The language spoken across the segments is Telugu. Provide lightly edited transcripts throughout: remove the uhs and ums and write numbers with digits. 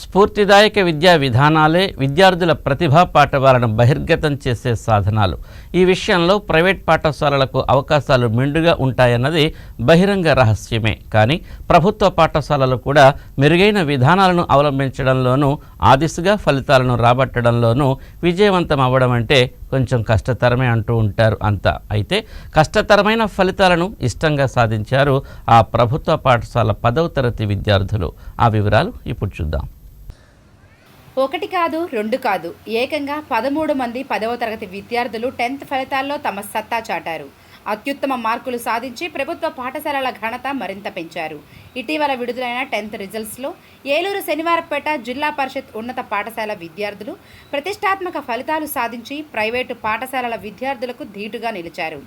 స్ఫూర్తిదాయక విద్యా విధానాలే విద్యార్థుల ప్రతిభా పాఠవాలను బహిర్గతం చేసే సాధనాలు. ఈ విషయంలో ప్రైవేట్ పాఠశాలలకు అవకాశాలు మెండుగా ఉంటాయన్నది బహిరంగ రహస్యమే. కానీ ప్రభుత్వ పాఠశాలలు కూడా మెరుగైన విధానాలను అవలంబించడంలోనూ ఆ దిశగా ఫలితాలను రాబట్టడంలోనూ విజయవంతం అవ్వడం అంటే కొంచెం కష్టతరమే అంటూ ఉంటారు అంతా. అయితే కష్టతరమైన ఫలితాలను ఇష్టంగా సాధించారు ఆ ప్రభుత్వ పాఠశాల 10వ తరగతి విద్యార్థులు. ఆ వివరాలు ఇప్పుడు చూద్దాం. ఒకటి కాదు, రెండు కాదు, ఏకంగా 13 మంది 10వ తరగతి విద్యార్థులు 10th ఫలితాల్లో తమ సత్తా చాటారు. అత్యుత్తమ మార్కులు సాధించి ప్రభుత్వ పాఠశాలల ఘనత మరింత పెంచారు. ఇటీవల విడుదలైన 10th రిజల్ట్స్లో ఏలూరు శనివారపేట జిల్లా పరిషత్ ఉన్నత పాఠశాల విద్యార్థులు ప్రతిష్టాత్మక ఫలితాలు సాధించి ప్రైవేటు పాఠశాలల విద్యార్థులకు ధీటుగా నిలిచారు.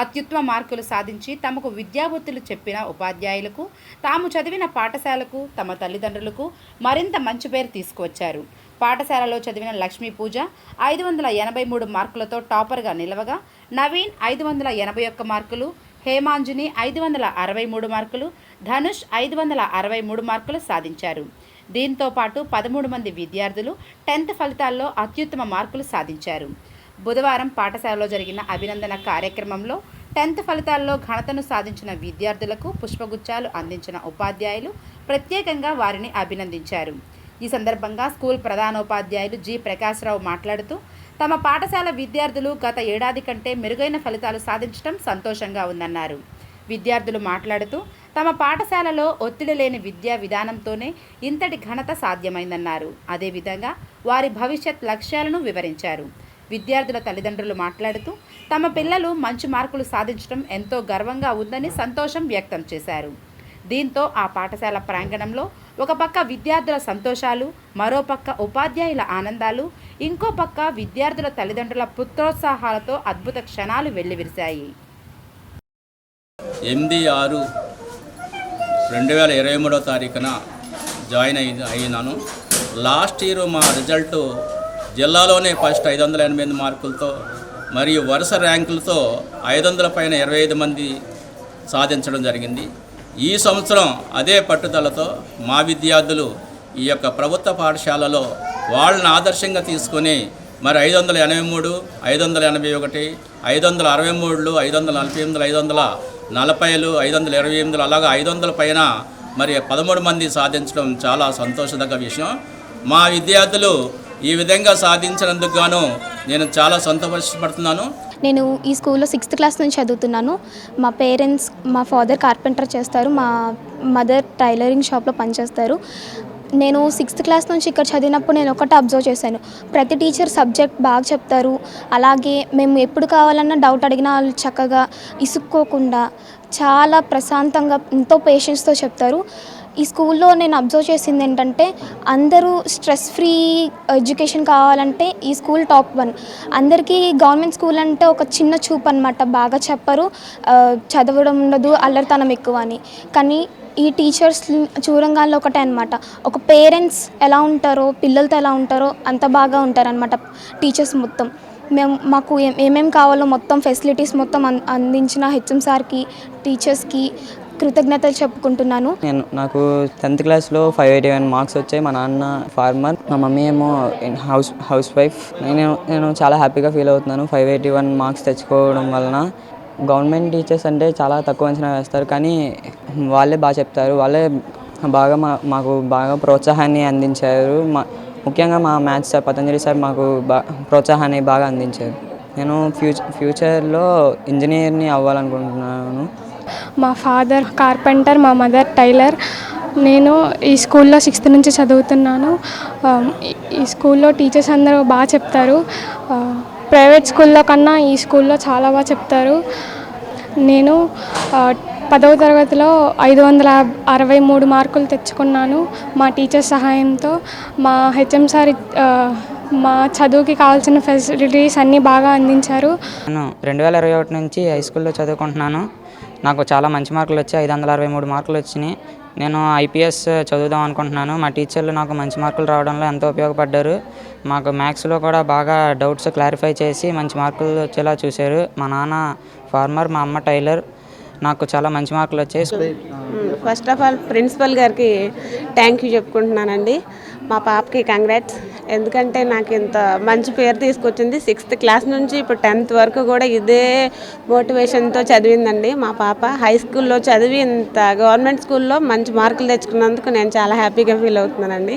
అత్యుత్తమ మార్కులు సాధించి తమకు విద్యాబుద్ధులు చెప్పిన ఉపాధ్యాయులకు, తాము చదివిన పాఠశాలకు, తమ తల్లిదండ్రులకు మరింత మంచి పేరు తీసుకువచ్చారు. పాఠశాలలో చదివిన లక్ష్మీ పూజ 583 మార్కులతో టాపర్గా నిలవగా, నవీన్ 581 మార్కులు, హేమాంజని 563 మార్కులు, ధనుష్ 563 మార్కులు సాధించారు. దీంతో పాటు 13 మంది విద్యార్థులు 10th ఫలితాల్లో అత్యుత్తమ మార్కులు సాధించారు. బుధవారం పాఠశాలలో జరిగిన అభినందన కార్యక్రమంలో 10th ఫలితాల్లో ఘనతను సాధించిన విద్యార్థులకు పుష్పగుచ్చాలు అందించిన ఉపాధ్యాయులు ప్రత్యేకంగా వారిని అభినందించారు. ఈ సందర్భంగా స్కూల్ ప్రధానోపాధ్యాయులు జి ప్రకాశ్రావు మాట్లాడుతూ, తమ పాఠశాల విద్యార్థులు గత ఏడాది కంటే మెరుగైన ఫలితాలు సాధించడం సంతోషంగా ఉందన్నారు. విద్యార్థులు మాట్లాడుతూ, తమ పాఠశాలలో ఒత్తిడి లేని విద్యా విధానంతోనే ఇంతటి ఘనత సాధ్యమైందన్నారు. అదేవిధంగా వారి భవిష్యత్ లక్ష్యాలను వివరించారు. విద్యార్థుల తల్లిదండ్రులు మాట్లాడుతూ, తమ పిల్లలు మంచి మార్కులు సాధించడం ఎంతో గర్వంగా ఉందని సంతోషం వ్యక్తం చేశారు. దీంతో ఆ పాఠశాల ప్రాంగణంలో ఒక పక్క విద్యార్థుల సంతోషాలు, మరో పక్క ఉపాధ్యాయుల ఆనందాలు, ఇంకో పక్క విద్యార్థుల తల్లిదండ్రుల పుత్రోత్సాహాలతో అద్భుత క్షణాలు వెల్లివిరిశాయి. 8/6/2023 జాయిన్ అయినాను. లాస్ట్ ఇయర్ మా రిజల్ట్ జిల్లాలోనే ఫస్ట్ 588 మార్కులతో మరియు వరుస ర్యాంకులతో 500 పైన 25 మంది సాధించడం జరిగింది. ఈ సంవత్సరం అదే పట్టుదలతో మా విద్యార్థులు ఈ యొక్క ప్రభుత్వ పాఠశాలలో వాళ్ళని ఆదర్శంగా తీసుకొని మరి 583, 581, 563, 548, 540, 528 అలాగా 500 పైన మరి 13 మంది సాధించడం చాలా సంతోషదగ్గ విషయం. మా విద్యార్థులు ఈ విధంగా సాధించినందుకు గాను నేను చాలా సంతోషపడుతున్నాను. నేను ఈ స్కూల్లో 6th క్లాస్ నుంచి చదువుతున్నాను. మా పేరెంట్స్, మా ఫాదర్ కార్పెంటర్ చేస్తారు, మా మదర్ టైలరింగ్ షాప్లో పనిచేస్తారు. నేను 6th క్లాస్ నుంచి ఇక్కడ చదివినప్పుడు నేను ఒకటి అబ్జర్వ్ చేశాను, ప్రతి టీచర్ సబ్జెక్ట్ బాగా చెప్తారు. అలాగే మేము ఎప్పుడు కావాలన్నా డౌట్ అడిగినా వాళ్ళు చక్కగా ఇసుక్కోకుండా చాలా ప్రశాంతంగా ఎంతో పేషెన్స్తో చెప్తారు. ఈ స్కూల్లో నేను అబ్జర్వ్ చేసింది ఏంటంటే, అందరూ స్ట్రెస్ ఫ్రీ ఎడ్యుకేషన్ కావాలంటే ఈ స్కూల్ టాప్ 1. అందరికీ గవర్నమెంట్ స్కూల్ అంటే ఒక చిన్న చూపు అనమాట, బాగా చెప్పరు, చదవడం ఉండదు, అల్లరితనం ఎక్కువ అని. కానీ ఈ టీచర్స్ చూడంగానే ఒకటే అనమాట, ఒక పేరెంట్స్ ఎలా ఉంటారో పిల్లలతో ఎలా ఉంటారో అంత బాగా ఉంటారనమాట టీచర్స్ మొత్తం. మాకు ఏమేమి కావాలో మొత్తం ఫెసిలిటీస్ మొత్తం అందించిన హెచ్ఎం సార్కి, టీచర్స్కి కృతజ్ఞతలు చెప్పుకుంటున్నాను. నాకు 10th క్లాస్లో 581 మార్క్స్ వచ్చాయి. మా నాన్న ఫార్మర్, మా మమ్మీ ఏమో హౌస్ వైఫ్. నేను చాలా హ్యాపీగా ఫీల్ అవుతున్నాను 581 మార్క్స్ తెచ్చుకోవడం వలన. గవర్నమెంట్ టీచర్స్ అంటే చాలా తక్కువ అంచనా వేస్తారు, కానీ వాళ్ళే బాగా చెప్తారు. వాళ్ళే బాగా మాకు బాగా ప్రోత్సాహాన్ని అందించారు. ముఖ్యంగా మా మ్యాథ్స్ సార్ పతంజలి సార్ మాకు ప్రోత్సాహాన్ని బాగా అందించారు. నేను ఫ్యూచర్లో ఇంజనీర్ని అవ్వాలనుకుంటున్నాను. మా ఫాదర్ కార్పెంటర్, మా మదర్ టైలర్. నేను ఈ స్కూల్లో 6th నుంచి చదువుతున్నాను. ఈ స్కూల్లో టీచర్స్ అందరూ బాగా చెప్తారు. ప్రైవేట్ స్కూల్లో కన్నా ఈ స్కూల్లో చాలా బాగా చెప్తారు. నేను 10వ తరగతిలో 563 మార్కులు తెచ్చుకున్నాను మా టీచర్ సహాయంతో. మా హెచ్ఎం సార్ మా చదువుకి కావాల్సిన ఫెసిలిటీస్ అన్నీ బాగా అందించారు. నేను 2021 నుంచి హై స్కూల్లో చదువుకుంటున్నాను. నాకు చాలా మంచి మార్కులు వచ్చాయి, 563 మార్కులు వచ్చినాయి. నేను ఐపీఎస్ చదువుదాం అనుకుంటున్నాను. మా టీచర్లు నాకు మంచి మార్కులు రావడంలో ఎంతో ఉపయోగపడ్డారు. మాకు మ్యాథ్స్లో కూడా బాగా డౌట్స్ క్లారిఫై చేసి మంచి మార్కులు వచ్చేలా చూశారు. మా నాన్న ఫార్మర్, మా అమ్మ టైలర్. నాకు చాలా మంచి మార్కులు వచ్చాయి. ఫస్ట్ ఆఫ్ ఆల్ ప్రిన్సిపల్ గారికి థ్యాంక్ యూ చెప్పుకుంటున్నానండి. మా పాపకి కంగ్రాట్స్. ఎందుకంటే నాకు ఇంత మంచి పేరు తీసుకొచ్చింది. 6th క్లాస్ నుంచి ఇప్పుడు 10th వరకు కూడా ఇదే మోటివేషన్తో చదివిందండి మా పాప. హై స్కూల్లో చదివి ఇంత గవర్నమెంట్ స్కూల్లో మంచి మార్కులు తెచ్చుకున్నందుకు నేను చాలా హ్యాపీగా ఫీల్ అవుతున్నానండి.